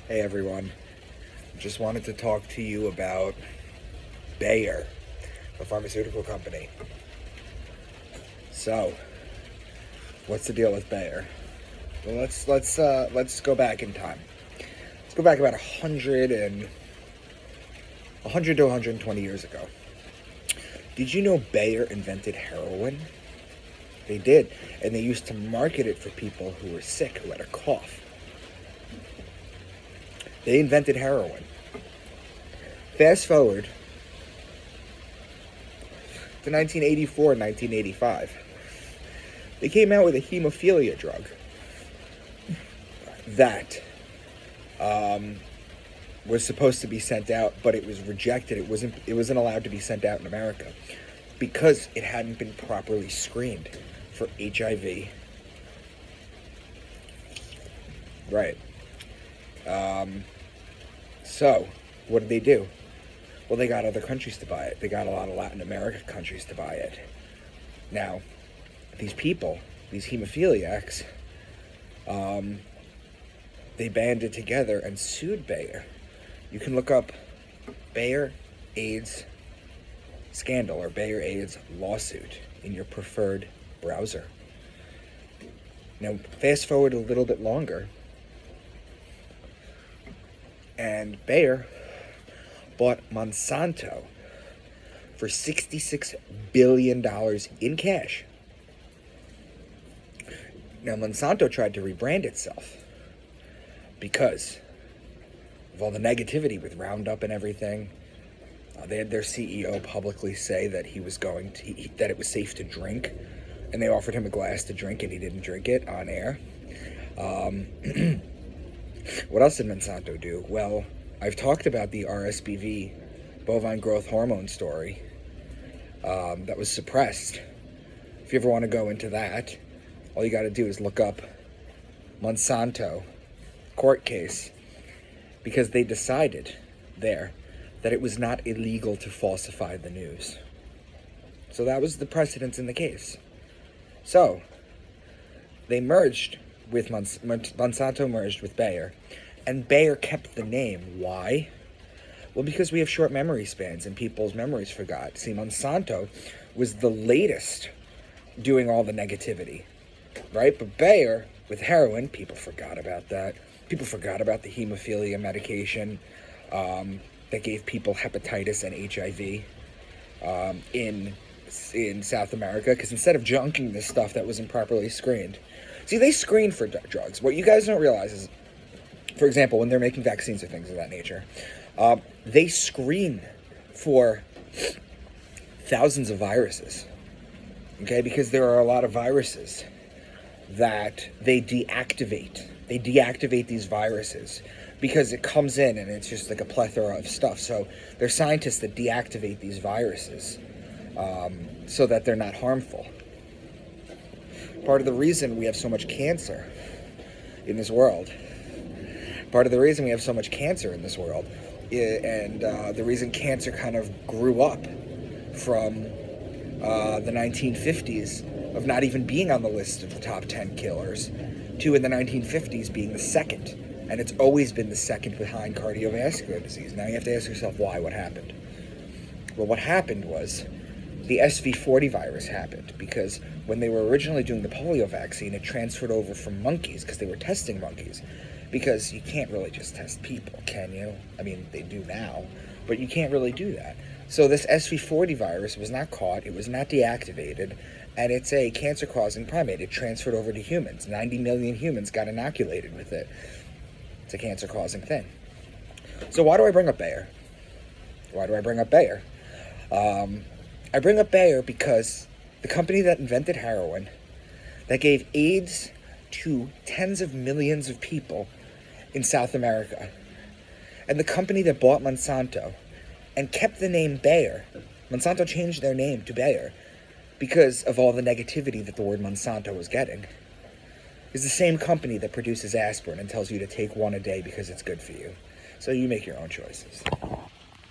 Hey everyone, just wanted to talk to you about Bayer, the pharmaceutical company. So, what's the deal with Bayer? Well, let's go back in time. Let's go back about 100 to 120 years ago. Did you know Bayer invented heroin? They did, and they used to market it for people who were sick, who had a cough. They invented heroin. Fast forward to 1984, 1985. They came out with a hemophilia drug that was supposed to be sent out, but it was rejected. It wasn't allowed to be sent out in America because it hadn't been properly screened for HIV. Right. So, what did they do? Well, they got other countries to buy it. They got a lot of Latin American countries to buy it. Now, these people, these hemophiliacs, they banded together and sued Bayer. You can look up Bayer AIDS scandal or Bayer AIDS lawsuit in your preferred browser. Now, fast forward a little bit longer, and Bayer bought Monsanto for $66 billion in cash. Now, Monsanto tried to rebrand itself because of all the negativity with Roundup and everything. They had their CEO publicly say that that it was safe to drink, and they offered him a glass to drink, and he didn't drink it on air. What else did Monsanto do? Well, I've talked about the RSBV, bovine growth hormone story, that was suppressed. If you ever want to go into that, all you got to do is look up Monsanto court case, because they decided there that it was not illegal to falsify the news. So that was the precedence in the case. So they merged with Monsanto merged with Bayer, and Bayer kept the name. Why? Well, because we have short memory spans and people's memories forgot. See, Monsanto was the latest doing all the negativity, right? But Bayer, with heroin, people forgot about that. People forgot about the hemophilia medication that gave people hepatitis and HIV in South America, because instead of junking this stuff that wasn't properly screened. See, they screen for drugs. What you guys don't realize is, for example, when they're making vaccines or things of that nature, they screen for thousands of viruses, okay? Because there are a lot of viruses that they deactivate. They deactivate these viruses because it comes in and it's just like a plethora of stuff. So there's scientists that deactivate these viruses so that they're not harmful. Part of the reason we have so much cancer in this world, and the reason cancer kind of grew up from the 1950s of not even being on the list of the top 10 killers to in the 1950s being the second. And it's always been the second behind cardiovascular disease. Now you have to ask yourself why, what happened? Well, what happened was the SV40 virus happened because when they were originally doing the polio vaccine, it transferred over from monkeys because they were testing monkeys. Because you can't really just test people, can you? I mean, they do now, but you can't really do that. So this SV40 virus was not caught, it was not deactivated, and it's a cancer-causing primate. It transferred over to humans. 90 million humans got inoculated with it. It's a cancer-causing thing. So why do I bring up Bayer? I bring up Bayer because the company that invented heroin, that gave AIDS to tens of millions of people in South America, and the company that bought Monsanto and kept the name Bayer, Monsanto changed their name to Bayer because of all the negativity that the word Monsanto was getting, is the same company that produces aspirin and tells you to take one a day because it's good for you. So you make your own choices.